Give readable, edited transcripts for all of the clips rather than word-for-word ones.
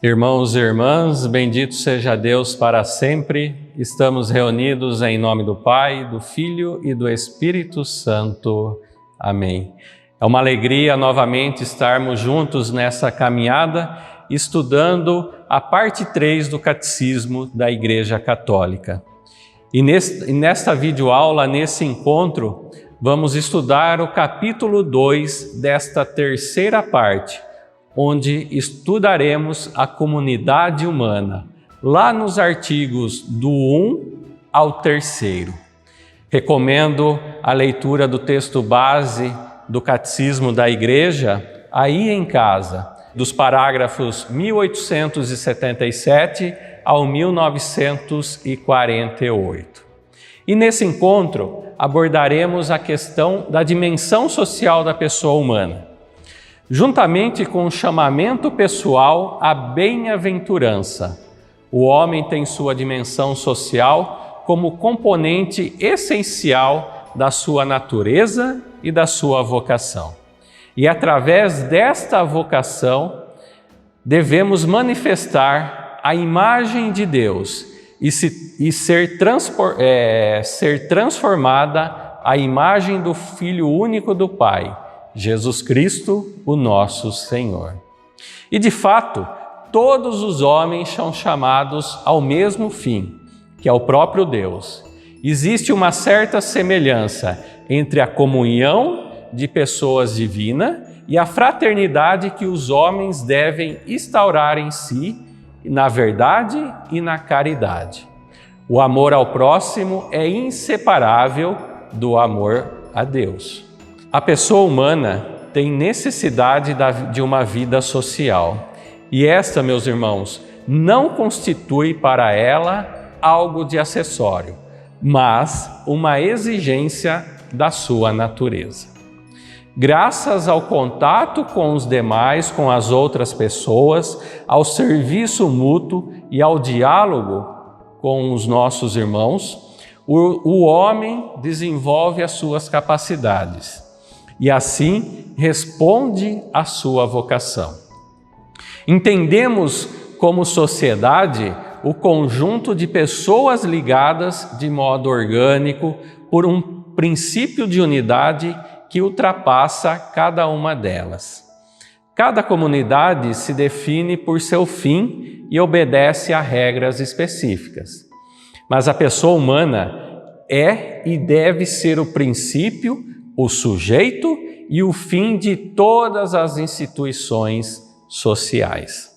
Irmãos e irmãs, bendito seja Deus para sempre. Estamos reunidos em nome do Pai, do Filho e do Espírito Santo. Amém. É uma alegria novamente estarmos juntos nessa caminhada, estudando a parte 3 do Catecismo da Igreja Católica. E nesta videoaula, nesse encontro, vamos estudar o capítulo 2 desta terceira parte, onde estudaremos a comunidade humana, lá nos artigos do 1 ao 3º. Recomendo a leitura do texto base do Catecismo da Igreja, aí em casa, dos parágrafos 1877 ao 1948. E nesse encontro abordaremos a questão da dimensão social da pessoa humana, juntamente com o chamamento pessoal à bem-aventurança. O homem tem sua dimensão social como componente essencial da sua natureza e da sua vocação. E através desta vocação, devemos manifestar a imagem de Deus e ser transformada à imagem do Filho único do Pai, Jesus Cristo, o nosso Senhor. E de fato, todos os homens são chamados ao mesmo fim, que é o próprio Deus. Existe uma certa semelhança entre a comunhão de pessoas divinas e a fraternidade que os homens devem instaurar em si, na verdade e na caridade. O amor ao próximo é inseparável do amor a Deus. A pessoa humana tem necessidade de uma vida social. E esta, meus irmãos, não constitui para ela algo de acessório, mas uma exigência da sua natureza. Graças ao contato com os demais, com as outras pessoas, ao serviço mútuo e ao diálogo com os nossos irmãos, o homem desenvolve as suas capacidades e assim responde à sua vocação. Entendemos como sociedade o conjunto de pessoas ligadas de modo orgânico por um princípio de unidade que ultrapassa cada uma delas. Cada comunidade se define por seu fim e obedece a regras específicas. Mas a pessoa humana é e deve ser o princípio, o sujeito e o fim de todas as instituições sociais.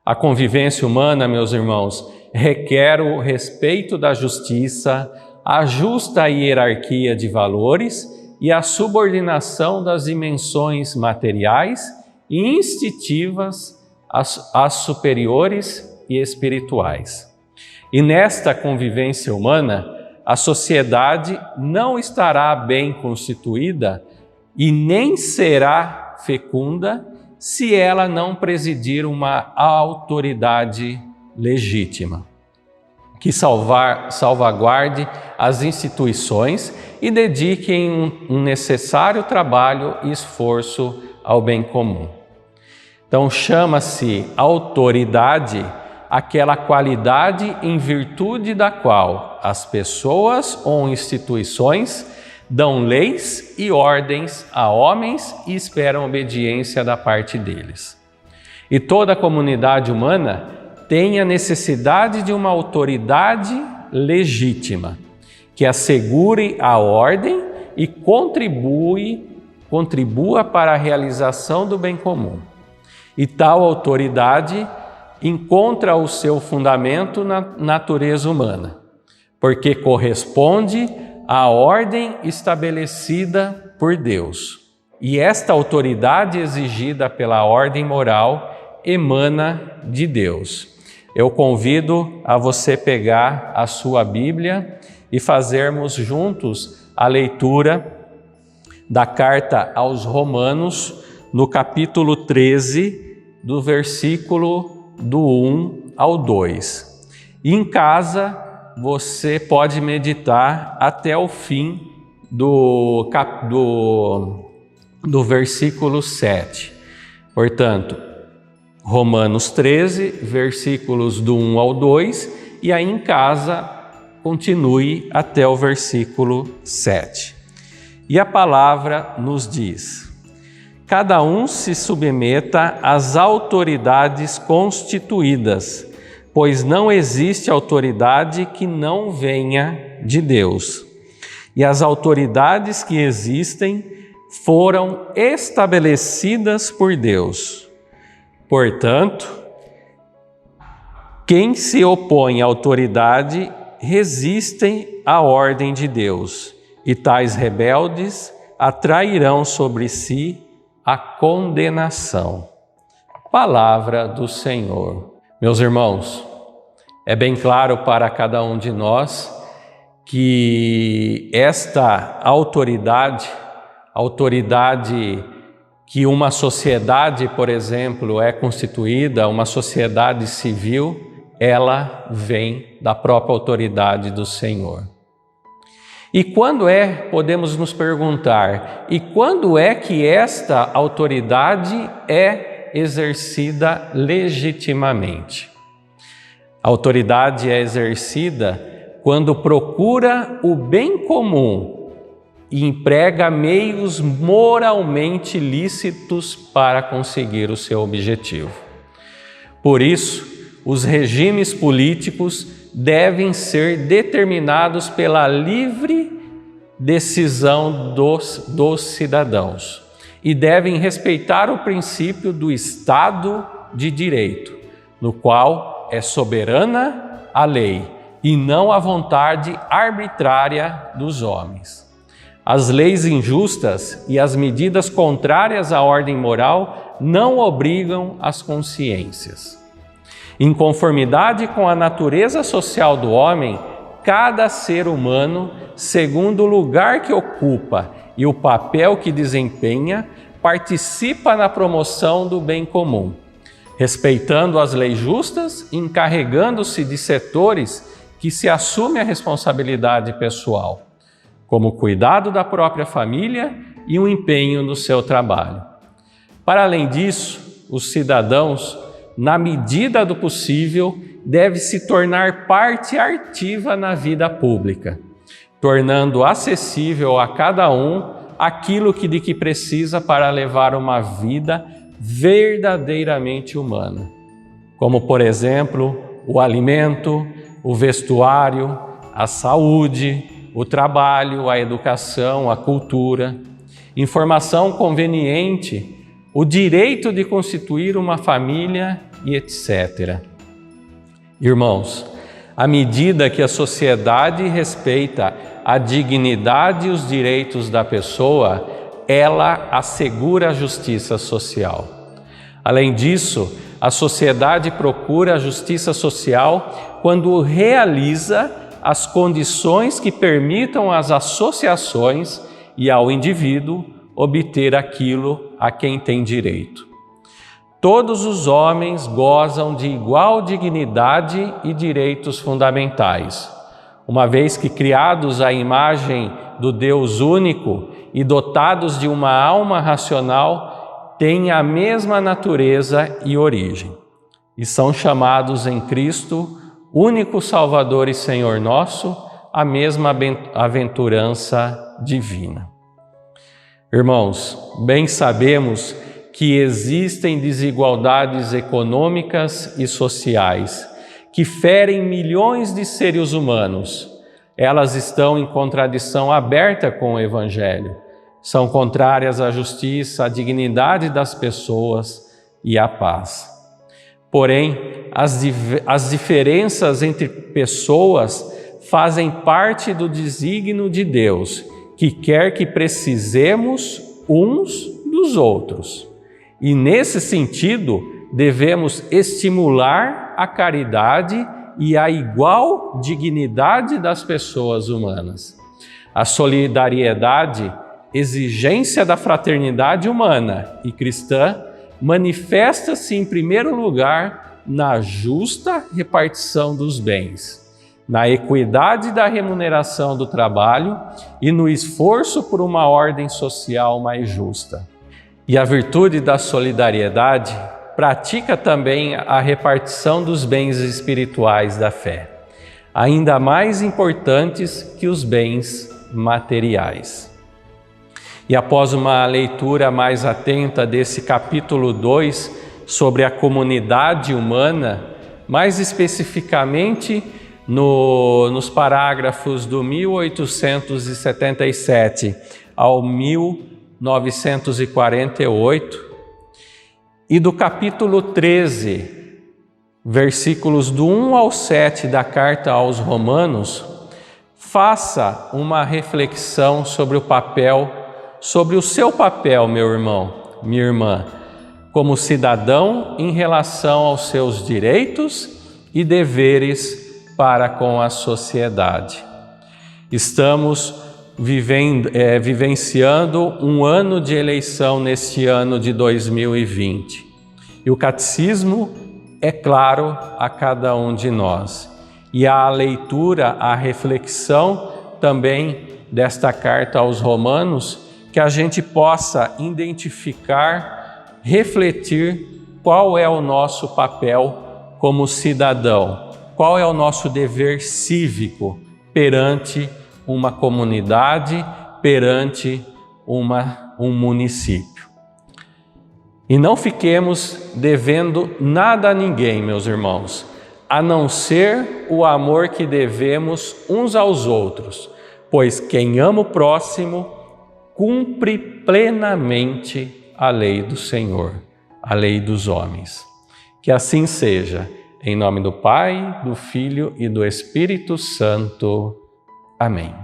A convivência humana, meus irmãos, requer o respeito da justiça, a justa hierarquia de valores e a subordinação das dimensões materiais e instintivas às superiores e espirituais. E nesta convivência humana, a sociedade não estará bem constituída e nem será fecunda se ela não presidir uma autoridade legítima, que salvaguarde as instituições e dediquem um necessário trabalho e esforço ao bem comum. Então, chama-se autoridade aquela qualidade em virtude da qual as pessoas ou instituições dão leis e ordens a homens e esperam obediência da parte deles. E toda a comunidade humana tem a necessidade de uma autoridade legítima, que assegure a ordem e contribua para a realização do bem comum. E tal autoridade encontra o seu fundamento na natureza humana, porque corresponde à ordem estabelecida por Deus. E esta autoridade exigida pela ordem moral emana de Deus. Eu convido a você pegar a sua Bíblia e fazermos juntos a leitura da carta aos Romanos, no capítulo 13, do versículo do 1 ao 2. E em casa você pode meditar até o fim do versículo 7. Portanto, Romanos 13, versículos do 1 ao 2, e aí em casa continue até o versículo 7. E a palavra nos diz: cada um se submeta às autoridades constituídas, pois não existe autoridade que não venha de Deus. E as autoridades que existem foram estabelecidas por Deus. Portanto, quem se opõe à autoridade resistem à ordem de Deus, e tais rebeldes atrairão sobre si a condenação. Palavra do Senhor. Meus irmãos, é bem claro para cada um de nós que esta autoridade que uma sociedade, por exemplo, é constituída, uma sociedade civil, ela vem da própria autoridade do Senhor. E podemos nos perguntar, e quando é que esta autoridade é exercida legitimamente? A autoridade é exercida quando procura o bem comum e emprega meios moralmente lícitos para conseguir o seu objetivo. Por isso, os regimes políticos devem ser determinados pela livre decisão dos cidadãos e devem respeitar o princípio do Estado de Direito, no qual é soberana a lei e não a vontade arbitrária dos homens. As leis injustas e as medidas contrárias à ordem moral não obrigam as consciências. Em conformidade com a natureza social do homem, cada ser humano, segundo o lugar que ocupa e o papel que desempenha, participa na promoção do bem comum, respeitando as leis justas e encarregando-se de setores que se assume a responsabilidade pessoal, como o cuidado da própria família e o empenho no seu trabalho. Para além disso, os cidadãos, na medida do possível, devem se tornar parte ativa na vida pública, tornando acessível a cada um aquilo de que precisa para levar uma vida verdadeiramente humana, como, por exemplo, o alimento, o vestuário, a saúde, o trabalho, a educação, a cultura, informação conveniente, o direito de constituir uma família e etc. Irmãos, à medida que a sociedade respeita a dignidade e os direitos da pessoa, ela assegura a justiça social. Além disso, a sociedade procura a justiça social quando realiza as condições que permitam às associações e ao indivíduo obter aquilo a quem tem direito. Todos os homens gozam de igual dignidade e direitos fundamentais, uma vez que criados à imagem do Deus único e dotados de uma alma racional, têm a mesma natureza e origem, e são chamados em Cristo, único Salvador e Senhor nosso, a mesma aventurança divina. Irmãos, bem sabemos que existem desigualdades econômicas e sociais que ferem milhões de seres humanos. Elas estão em contradição aberta com o Evangelho. São contrárias à justiça, à dignidade das pessoas e à paz. Porém, as diferenças entre pessoas fazem parte do desígnio de Deus, que quer que precisemos uns dos outros. E nesse sentido, devemos estimular a caridade e a igual dignidade das pessoas humanas. A solidariedade, exigência da fraternidade humana e cristã, manifesta-se em primeiro lugar na justa repartição dos bens, na equidade da remuneração do trabalho e no esforço por uma ordem social mais justa. E a virtude da solidariedade pratica também a repartição dos bens espirituais da fé, ainda mais importantes que os bens materiais. E após uma leitura mais atenta desse capítulo 2 sobre a comunidade humana, mais especificamente nos parágrafos do 1877 ao 1948, e do capítulo 13, versículos do 1 ao 7 da carta aos Romanos, faça uma reflexão sobre o seu papel, meu irmão, minha irmã, como cidadão em relação aos seus direitos e deveres para com a sociedade. Estamos vivenciando um ano de eleição neste ano de 2020. E o catecismo é claro a cada um de nós. E a leitura, a reflexão também desta carta aos Romanos, que a gente possa identificar, refletir qual é o nosso papel como cidadão, qual é o nosso dever cívico perante uma comunidade, perante um município. E não fiquemos devendo nada a ninguém, meus irmãos, a não ser o amor que devemos uns aos outros, pois quem ama o próximo cumpre plenamente a lei do Senhor, a lei dos homens. Que assim seja, em nome do Pai, do Filho e do Espírito Santo. Amém.